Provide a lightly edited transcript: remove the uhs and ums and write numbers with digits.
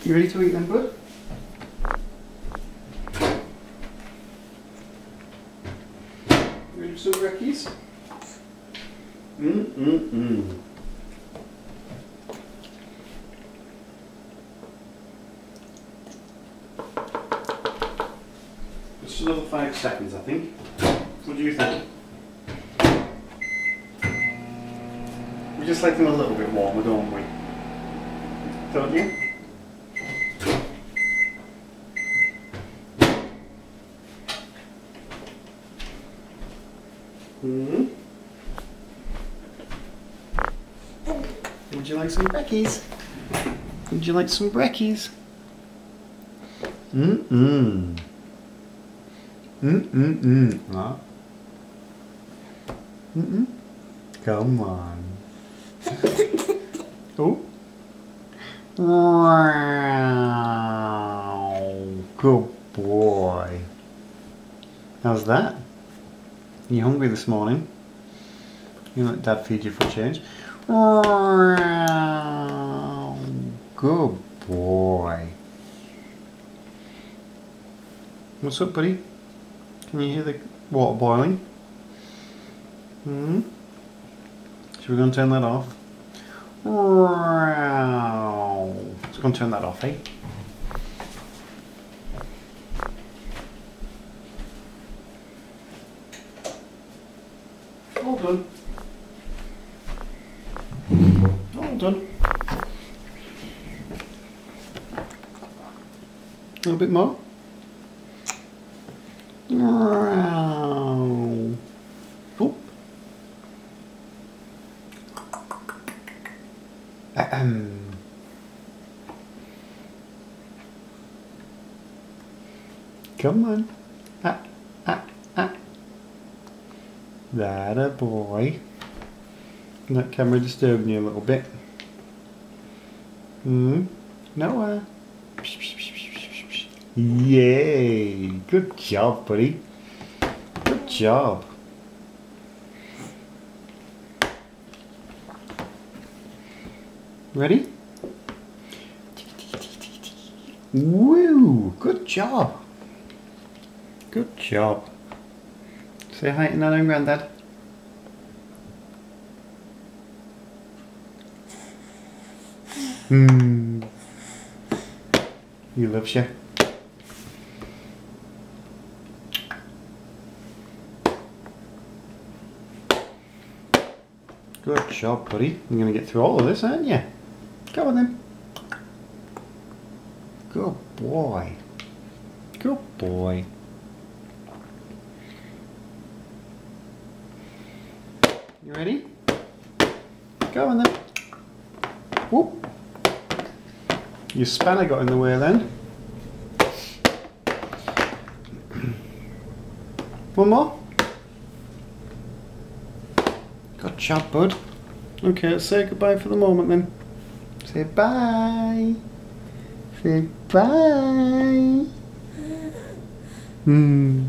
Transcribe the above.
You ready to eat them, bud? You ready for some brekkies? Just another 5 seconds, I think. What do you think? We just like them a little bit warmer, don't we? Don't you? Would you like some brekkies? Would you like some brekkies? Huh? Come on. Oh. Wow. Good boy. How's that? You hungry this morning? You let Dad feed you for a change? Wow. Good boy. What's up, buddy? Can you hear the water boiling? Should we go and turn that off? Wow. Let's go and turn that off, eh? All done. All done. A little bit more. Wow. Oh. Come on. That a boy. That camera disturbing you a little bit. Noah. Yay. Good job, buddy. Good job. Ready? Woo! Good job. Good job. Say hi to Nana and Grandad. He loves you. Good job, buddy. You're going to get through all of this, aren't you? Come on then. Good boy. Good boy. You ready? Go on then. Whoop. Your spanner got in the way then. One more. Good job, bud. Okay, let's say goodbye for the moment then. Say bye. Say bye. Mm-hmm.